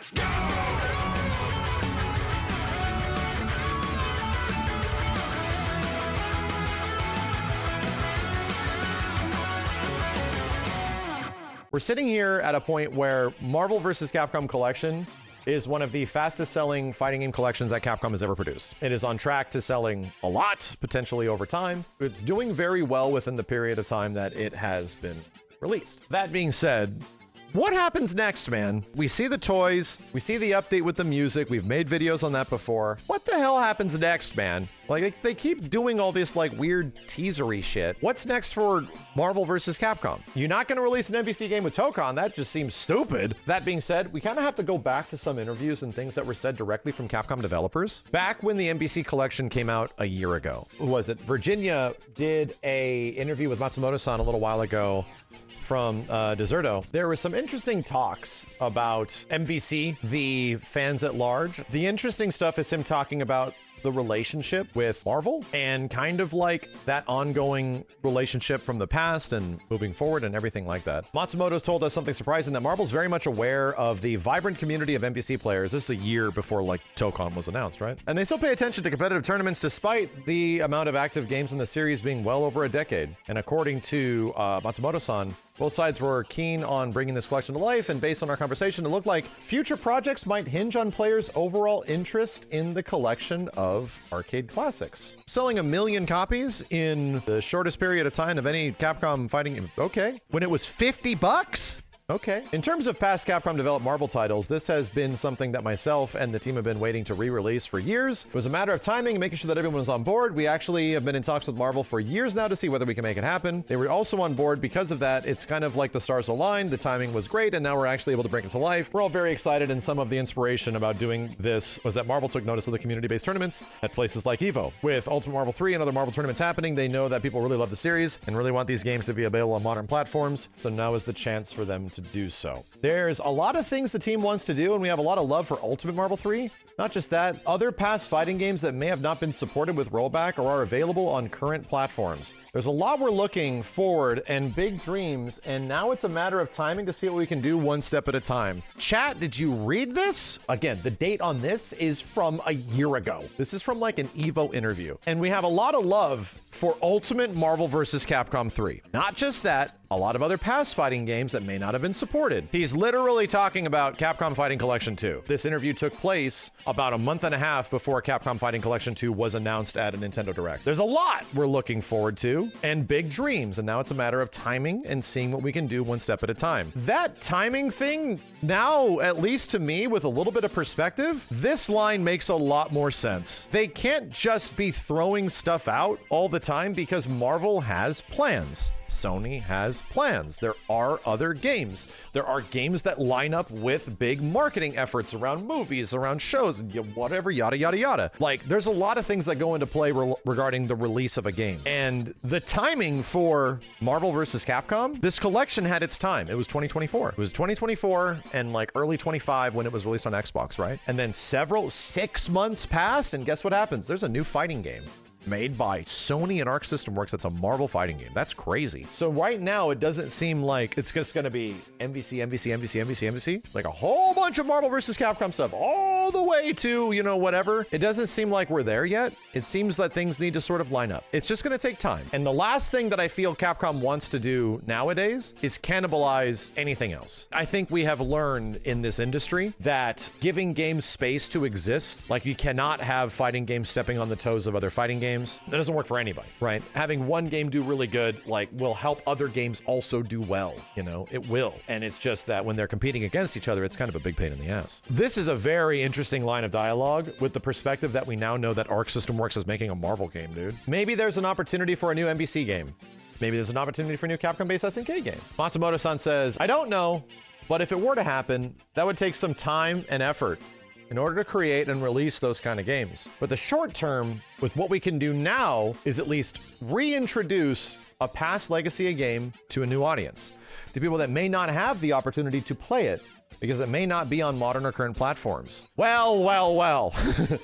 Let's go! We're sitting here at a point where Marvel Vs. Capcom Collection is one of the fastest selling fighting game collections that Capcom has ever produced. It is on track to selling a lot, potentially over time. It's doing very well within the period of time that it has been released. That being said, what happens next, man? We see the toys, we see the update with the music, we've made videos on that before. What the hell happens next, man? Like, they keep doing all this, like, weird teasery shit. What's next for Marvel vs. Capcom? You're not gonna release an MVC game with Tokon, that just seems stupid. That being said, we kind of have to go back to some interviews and things that were said directly from Capcom developers. Back when the MVC collection came out a year ago, who was it? Virginia did a interview with Matsumoto-san a little while ago from Deserto. There were some interesting talks about MVC, the fans at large. The interesting stuff is him talking about the relationship with Marvel and kind of like that ongoing relationship from the past and moving forward and everything like that. Matsumoto's told us something surprising, that Marvel's very much aware of the vibrant community of MVC players. This is a year before like Tokon was announced, right? And they still pay attention to competitive tournaments despite the amount of active games in the series being well over a decade. And according to Matsumoto-san, both sides were keen on bringing this collection to life, and based on our conversation, it looked like future projects might hinge on players' overall interest in the collection of arcade classics. Selling 1 million copies in the shortest period of time of any Capcom fighting game. Okay. When it was $50? Okay. In terms of past Capcom developed Marvel titles, this has been something that myself and the team have been waiting to re-release for years. It was a matter of timing and making sure that everyone was on board. We actually have been in talks with Marvel for years now to see whether we can make it happen. They were also on board because of that. It's kind of like the stars aligned. The timing was great, and now we're actually able to bring it to life. We're all very excited, and some of the inspiration about doing this was that Marvel took notice of the community-based tournaments at places like EVO. With Ultimate Marvel 3 and other Marvel tournaments happening, they know that people really love the series and really want these games to be available on modern platforms, so now is the chance for them to do so. There's a lot of things the team wants to do, and we have a lot of love for Ultimate Marvel 3. Not just that, other past fighting games that may have not been supported with rollback or are available on current platforms. There's a lot we're looking forward and big dreams, and now it's a matter of timing to see what we can do one step at a time. Chat, did you read this? Again, the date on this is from a year ago. This is from like an EVO interview. And we have a lot of love for Ultimate Marvel vs. Capcom 3. Not just that, a lot of other past fighting games that may not have been supported. He's literally talking about Capcom Fighting Collection 2. This interview took place about a month and a half before Capcom Fighting Collection 2 was announced at a Nintendo Direct. There's a lot we're looking forward to and big dreams, and now it's a matter of timing and seeing what we can do one step at a time. That timing thing, now, at least to me, with a little bit of perspective, this line makes a lot more sense. They can't just be throwing stuff out all the time because Marvel has plans. Sony has plans. There are other games. There are games that line up with big marketing efforts around movies, around shows, and whatever, yada, yada, yada. Like, there's a lot of things that go into play regarding the release of a game. And the timing for Marvel vs. Capcom, this collection had its time. It was 2024. It was 2024 and like early 25 when it was released on Xbox, right? And then 6 months passed, and guess what happens? There's a new fighting game made by Sony and Arc System Works. That's a Marvel fighting game. That's crazy. So right now, it doesn't seem like it's just going to be MVC, like a whole bunch of Marvel vs. Capcom stuff all the way to, you know, whatever. It doesn't seem like we're there yet. It seems that things need to sort of line up. It's just going to take time. And the last thing that I feel Capcom wants to do nowadays is cannibalize anything else. I think we have learned in this industry that giving games space to exist, like you cannot have fighting games stepping on the toes of other fighting games. That doesn't work for anybody, right? Having one game do really good, like, will help other games also do well, you know? It will. And it's just that when they're competing against each other, it's kind of a big pain in the ass. This is a very interesting line of dialogue with the perspective that we now know that Arc System Works is making a Marvel game, dude. Maybe there's an opportunity for a new MVC game. Maybe there's an opportunity for a new Capcom-based SNK game. Matsumoto-san says, I don't know, but if it were to happen, that would take some time and effort in order to create and release those kind of games. But the short term, with what we can do now, is at least reintroduce a past legacy of game to a new audience, to people that may not have the opportunity to play it because it may not be on modern or current platforms. Well.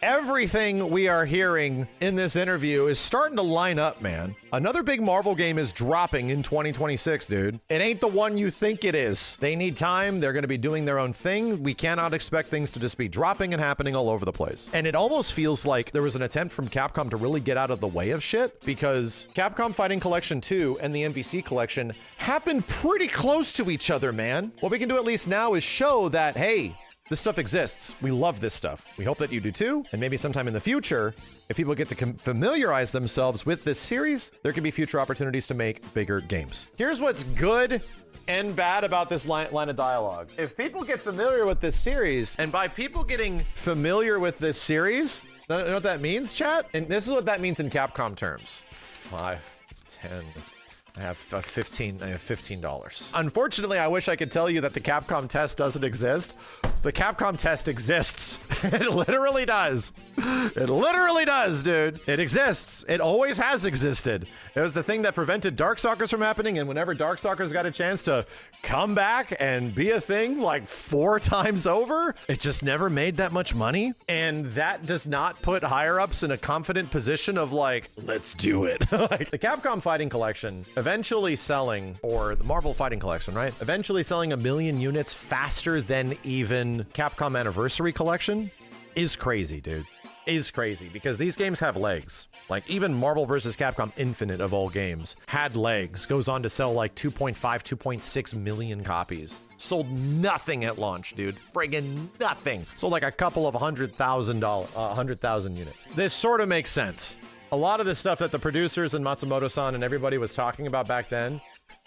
Everything we are hearing in this interview is starting to line up, man. Another big Marvel game is dropping in 2026, dude. It ain't the one you think it is. They need time. They're going to be doing their own thing. We cannot expect things to just be dropping and happening all over the place. And it almost feels like there was an attempt from Capcom to really get out of the way of shit, because Capcom Fighting Collection 2 and the MVC Collection happened pretty close to each other, man. What we can do at least now is show that, hey, this stuff exists. We love this stuff. We hope that you do too. And maybe sometime in the future, if people get to familiarize themselves with this series, there could be future opportunities to make bigger games. Here's what's good and bad about this line of dialogue. If people get familiar with this series, and by people getting familiar with this series, you know what that means, chat? And this is what that means in Capcom terms. 5, 10... I have $15. Unfortunately, I wish I could tell you that the Capcom test doesn't exist. The Capcom test exists. It literally does. It literally does, dude. It exists. It always has existed. It was the thing that prevented Darkstalkers from happening, and whenever Darkstalkers got a chance to come back and be a thing like 4 times over, it just never made that much money. And that does not put higher-ups in a confident position of like, let's do it. Like, the Capcom Fighting Collection eventually selling, or the Marvel Fighting Collection, right? Eventually selling 1 million units faster than even Capcom Anniversary Collection is crazy, dude. Is crazy, because these games have legs. Like, even Marvel vs. Capcom Infinite, of all games, had legs. Goes on to sell like 2.5, 2.6 million copies. Sold nothing at launch, dude. Friggin' nothing. Sold like a couple of 100,000 units. This sort of makes sense. A lot of the stuff that the producers and Matsumoto-san and everybody was talking about back then,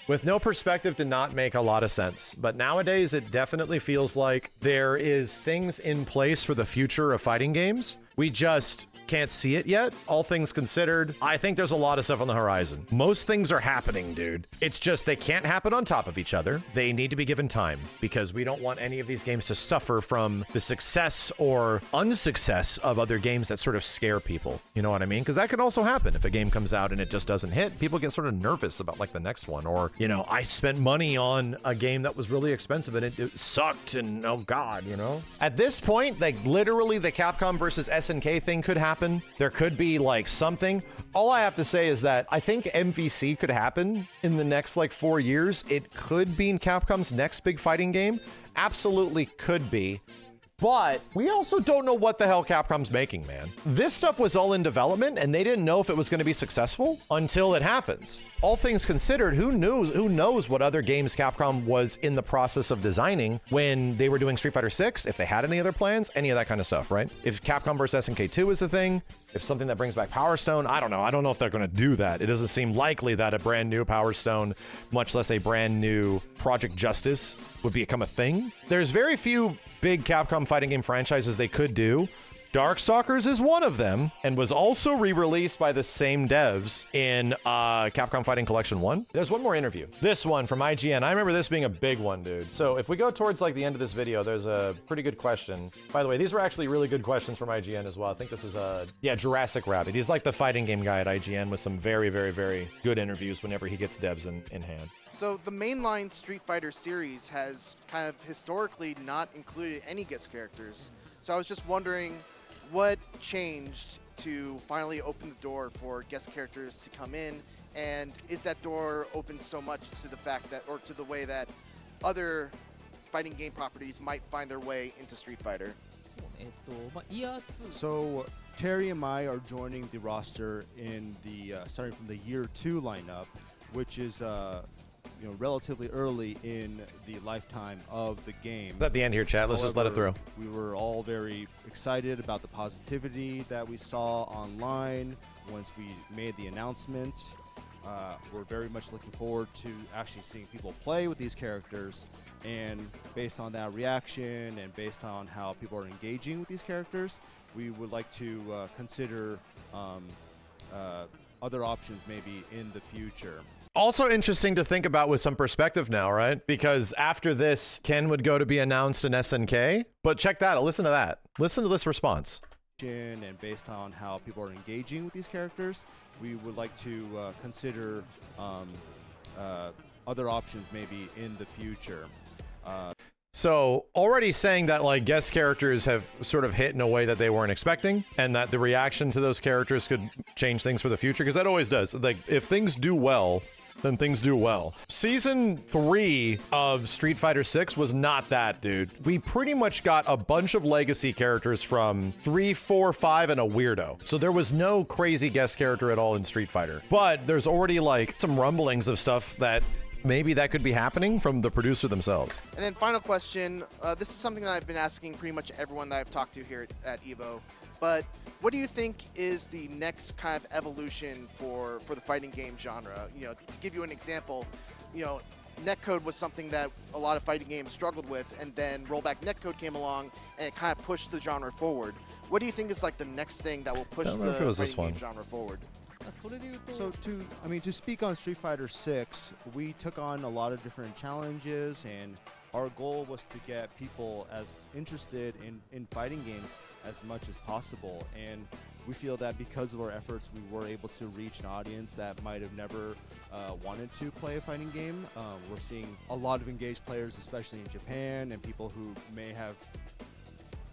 with no perspective, did not make a lot of sense. But nowadays, it definitely feels like there is things in place for the future of fighting games. We just can't see it yet. All things considered, I think there's a lot of stuff on the horizon. Most things are happening, dude. It's just they can't happen on top of each other. They need to be given time, because we don't want any of these games to suffer from the success or unsuccess of other games that sort of scare people. You know what I mean? Because that could also happen. If a game comes out and it just doesn't hit, people get sort of nervous about like the next one. Or, you know, I spent money on a game that was really expensive and it sucked, and oh God, you know? At this point, like literally the Capcom versus SNK thing could happen. There could be like something. All I have to say is that I think MVC could happen in the next like 4 years. It could be in Capcom's next big fighting game. Absolutely could be. But we also don't know what the hell Capcom's making, man. This stuff was all in development, and they didn't know if it was going to be successful until it happens. All things considered, who knows what other games Capcom was in the process of designing when they were doing Street Fighter 6, if they had any other plans, any of that kind of stuff, right? If Capcom vs. SNK 2 is a thing, if something that brings back Power Stone, I don't know. I don't know if they're going to do that. It doesn't seem likely that a brand new Power Stone, much less a brand new Project Justice, would become a thing. There's very few big Capcom fighting game franchises they could do. Darkstalkers is one of them, and was also re-released by the same devs in Capcom Fighting Collection 1. There's one more interview. This one from IGN. I remember this being a big one, dude. So if we go towards like the end of this video, there's a pretty good question. By the way, these were actually really good questions from IGN as well. I think this is Jurassic Rabbit. He's like the fighting game guy at IGN with some very, very, very good interviews whenever he gets devs in hand. So the mainline Street Fighter series has kind of historically not included any guest characters. So I was just wondering, what changed to finally open the door for guest characters to come in, and is that door open so much to the fact that, or to the way that other fighting game properties might find their way into Street Fighter? So Terry and I are joining the roster in the starting from the year 2 lineup, which is relatively early in the lifetime of the game. It's at the end here, chat. Let's just let it through. We were all very excited about the positivity that we saw online once we made the announcement. We're very much looking forward to actually seeing people play with these characters, and based on that reaction and based on how people are engaging with these characters, we would like to consider other options maybe in the future. Also interesting to think about with some perspective now, right? Because after this, Ken would go to be announced in SNK. But check that out. Listen to that. Listen to this response. And based on how people are engaging with these characters, we would like to consider other options maybe in the future. So already saying that like guest characters have sort of hit in a way that they weren't expecting, and that the reaction to those characters could change things for the future, because that always does. Like if things do well, then things do well. Season 3 of Street Fighter 6 was not that, dude. We pretty much got a bunch of legacy characters from 3, 4, 5, and a weirdo. So there was no crazy guest character at all in Street Fighter. But there's already like some rumblings of stuff that maybe that could be happening from the producer themselves. And then final question, this is something that I've been asking pretty much everyone that I've talked to here at EVO, but what do you think is the next kind of evolution for the fighting game genre? You know, to give you an example, you know, netcode was something that a lot of fighting games struggled with, and then rollback netcode came along and it kind of pushed the genre forward. What do you think is like the next thing that will push the fighting game genre forward? So to speak on Street Fighter 6, we took on a lot of different challenges, and our goal was to get people as interested in fighting games as much as possible. And we feel that because of our efforts, we were able to reach an audience that might have never wanted to play a fighting game. We're seeing a lot of engaged players, especially in Japan, and people who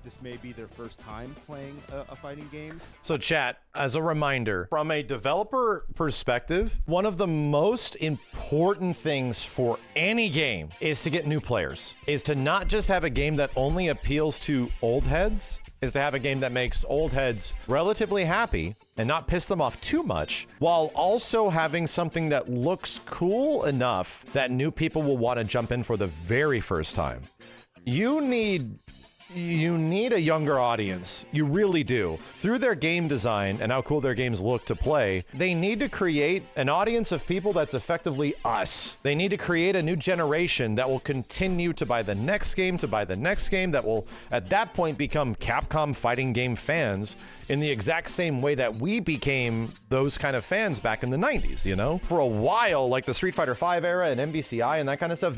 this may be their first time playing a fighting game. So chat, as a reminder, from a developer perspective, one of the most important things for any game is to get new players, is to not just have a game that only appeals to old heads, is to have a game that makes old heads relatively happy and not piss them off too much, while also having something that looks cool enough that new people will want to jump in for the very first time. You need a younger audience. You really do. Through their game design and how cool their games look to play, they need to create an audience of people that's effectively us. They need to create a new generation that will continue to buy the next game, that will at that point become Capcom fighting game fans in the exact same way that we became those kind of fans back in the 90s, you know? For a while, like the Street Fighter V era and MVCI and that kind of stuff,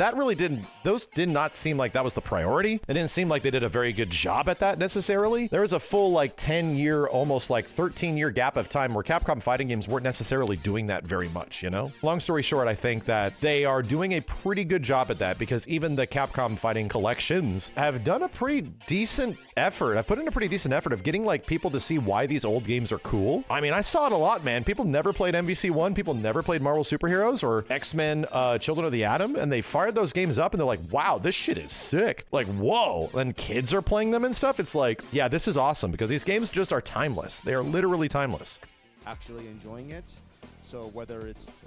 those did not seem like that was the priority. It didn't seem like they did a very good job at that necessarily. There was a full like 10-year, almost like 13-year gap of time where Capcom fighting games weren't necessarily doing that very much, you know? Long story short, I think that they are doing a pretty good job at that, because even the Capcom fighting collections have done a pretty decent effort. I've put in a pretty decent effort of getting like people to see why these old games are cool. I mean, I saw it a lot, man. People never played MVC1, people never played Marvel Superheroes or X-Men Children of the Atom, and they fired those games up and they're like, wow, this shit is sick. Like, whoa. And kids are playing them and stuff. It's like, yeah, this is awesome, because these games just are timeless. They are literally timeless. Actually enjoying it. So whether it's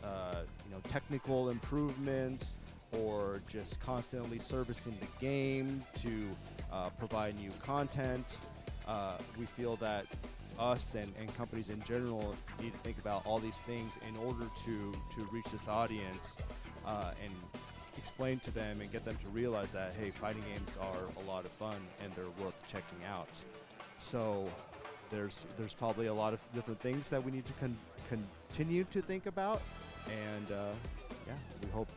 technical improvements or just constantly servicing the game to provide new content, we feel that us and companies in general need to think about all these things in order to reach this audience and explain to them and get them to realize that, hey, fighting games are a lot of fun and they're worth checking out. So there's probably a lot of different things that we need to continue to think about, and we hope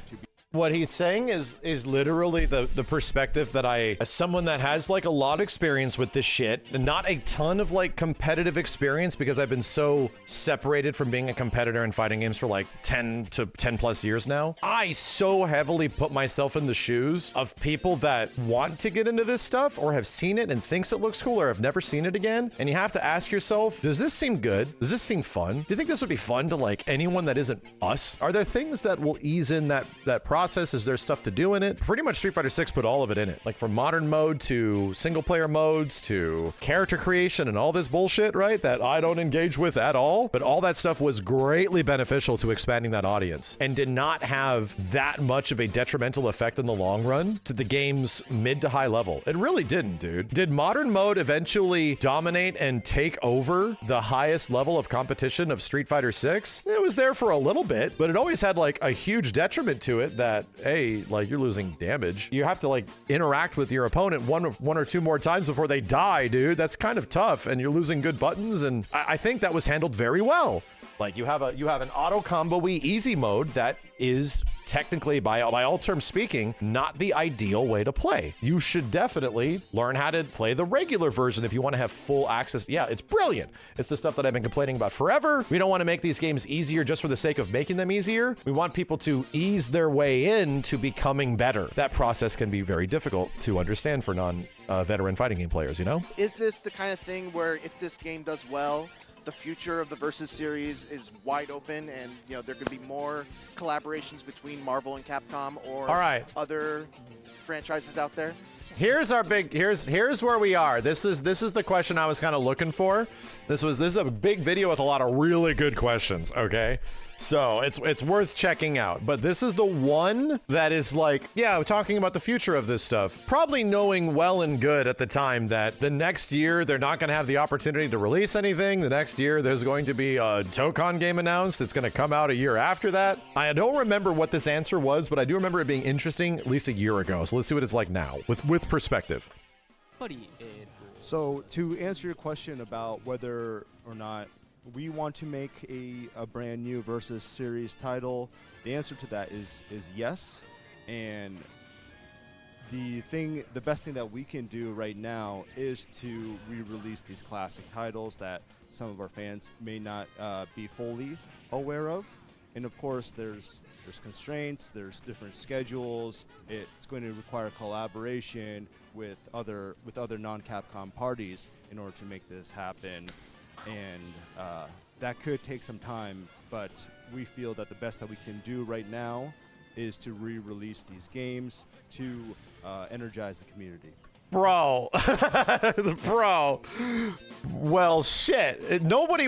to be. What he's saying is literally the perspective that I, as someone that has like a lot of experience with this shit, and not a ton of like competitive experience, because I've been so separated from being a competitor in fighting games for like 10 plus years now. I so heavily put myself in the shoes of people that want to get into this stuff or have seen it and thinks it looks cool or have never seen it again. And you have to ask yourself, does this seem good? Does this seem fun? Do you think this would be fun to like anyone that isn't us? Are there things that will ease in that process? Is there stuff to do in it? Pretty much Street Fighter 6 put all of it in it. Like from modern mode to single player modes to character creation and all this bullshit, right? That I don't engage with at all. But all that stuff was greatly beneficial to expanding that audience and did not have that much of a detrimental effect in the long run to the game's mid to high level. It really didn't, dude. Did modern mode eventually dominate and take over the highest level of competition of Street Fighter 6? It was there for a little bit, but it always had like a huge detriment to it that, hey, like you're losing damage. You have to like interact with your opponent one or two more times before they die, dude. That's kind of tough, and you're losing good buttons, and I think that was handled very well. Like you have an auto combo-y easy mode that is technically, by all terms speaking, not the ideal way to play. You should definitely learn how to play the regular version if you want to have full access. Yeah, it's brilliant. It's the stuff that I've been complaining about forever. We don't want to make these games easier just for the sake of making them easier. We want people to ease their way into becoming better. That process can be very difficult to understand for non-veteran fighting game players, you know? Is this the kind of thing where if this game does well, the future of the Versus series is wide open, and there could be more collaborations between Marvel and Capcom or other franchises out there? Here's where we are. This is the question I was kind of looking for. This is a big video with a lot of really good questions, okay? So it's worth checking out. But this is the one that is like, yeah, talking about the future of this stuff. Probably knowing well and good at the time that the next year they're not going to have the opportunity to release anything. The next year there's going to be a Tokon game announced. It's going to come out a year after that. I don't remember what this answer was, but I do remember it being interesting at least a year ago. So let's see what it's like now with perspective. So to answer your question about whether or not we want to make a brand new Versus series title, the answer to that is yes. And the best thing that we can do right now is to re-release these classic titles that some of our fans may not be fully aware of. And of course, there's constraints, there's different schedules. It's going to require collaboration with other non-Capcom parties in order to make this happen. And that could take some time, but we feel that the best that we can do right now is to re-release these games to energize the community. Bro, bro. Well, shit. Nobody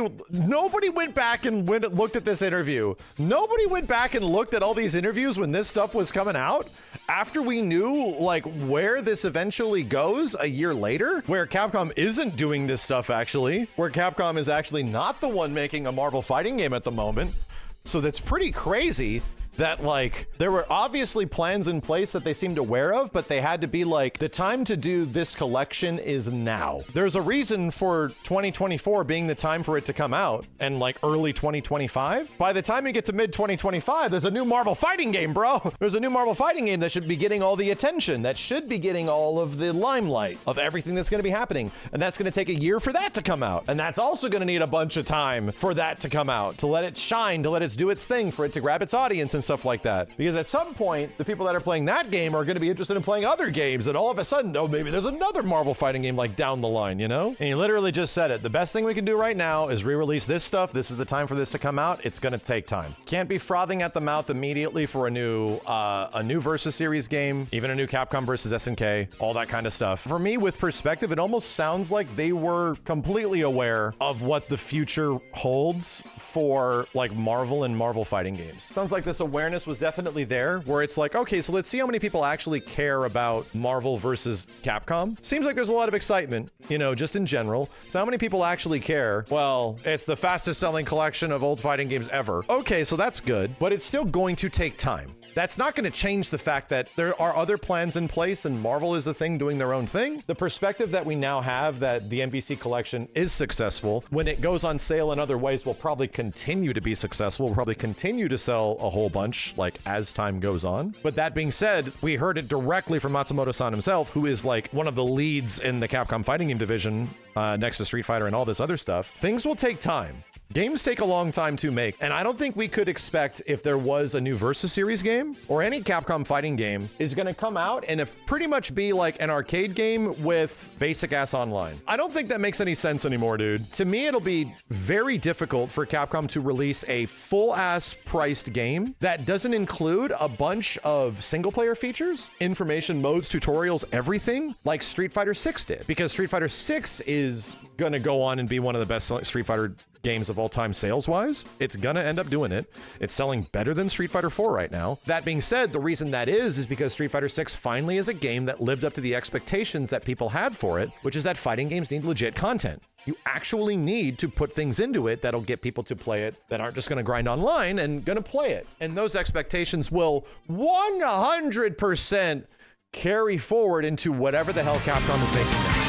went back and looked at this interview. Nobody went back and looked at all these interviews when this stuff was coming out after we knew like where this eventually goes a year later, where Capcom isn't doing this stuff actually, where Capcom is actually not the one making a Marvel fighting game at the moment. So that's pretty crazy. That like there were obviously plans in place that they seemed aware of, but they had to be like, the time to do this collection is now. There's a reason for 2024 being the time for it to come out, and like early 2025. By the time you get to mid 2025, there's a new Marvel fighting game, bro. There's a new Marvel fighting game that should be getting all the attention, that should be getting all of the limelight of everything that's going to be happening. And that's going to take a year for that to come out. And that's also going to need a bunch of time for that to come out, to let it shine, to let it do its thing, for it to grab its audience and stuff like that. Because at some point, the people that are playing that game are going to be interested in playing other games, and all of a sudden, oh, maybe there's another Marvel fighting game like down the line, you know? And you literally just said it. The best thing we can do right now is re-release this stuff. This is the time for this to come out. It's going to take time. Can't be frothing at the mouth immediately for a new Versus series game, even a new Capcom versus SNK, all that kind of stuff. For me, with perspective, it almost sounds like they were completely aware of what the future holds for like Marvel and Marvel fighting games. Sounds like this awareness was definitely there, where it's like, okay, so let's see how many people actually care about Marvel versus Capcom. Seems like there's a lot of excitement, you know, just in general. So how many people actually care? Well, it's the fastest selling collection of old fighting games ever. Okay, so that's good, but it's still going to take time. That's not going to change the fact that there are other plans in place and Marvel is the thing doing their own thing. The perspective that we now have that the MVC collection is successful, when it goes on sale in other ways, will probably continue to be successful. We'll probably continue to sell a whole bunch, like, as time goes on. But that being said, we heard it directly from Matsumoto-san himself, who is like one of the leads in the Capcom fighting game division, next to Street Fighter and all this other stuff. Things will take time. Games take a long time to make, and I don't think we could expect, if there was a new Versus series game or any Capcom fighting game, is going to come out and pretty much be like an arcade game with basic ass online. I don't think that makes any sense anymore, dude. To me, it'll be very difficult for Capcom to release a full ass priced game that doesn't include a bunch of single player features, information, modes, tutorials, everything like Street Fighter 6 did, because Street Fighter 6 is going to go on and be one of the best Street Fighter games of all time sales-wise. It's gonna end up doing it. It's selling better than Street Fighter 4 right now. That being said, the reason that is because Street Fighter 6 finally is a game that lived up to the expectations that people had for it, which is that fighting games need legit content. You actually need to put things into it that'll get people to play it, that aren't just going to grind online and going to play it. And those expectations will 100% carry forward into whatever the hell Capcom is making now.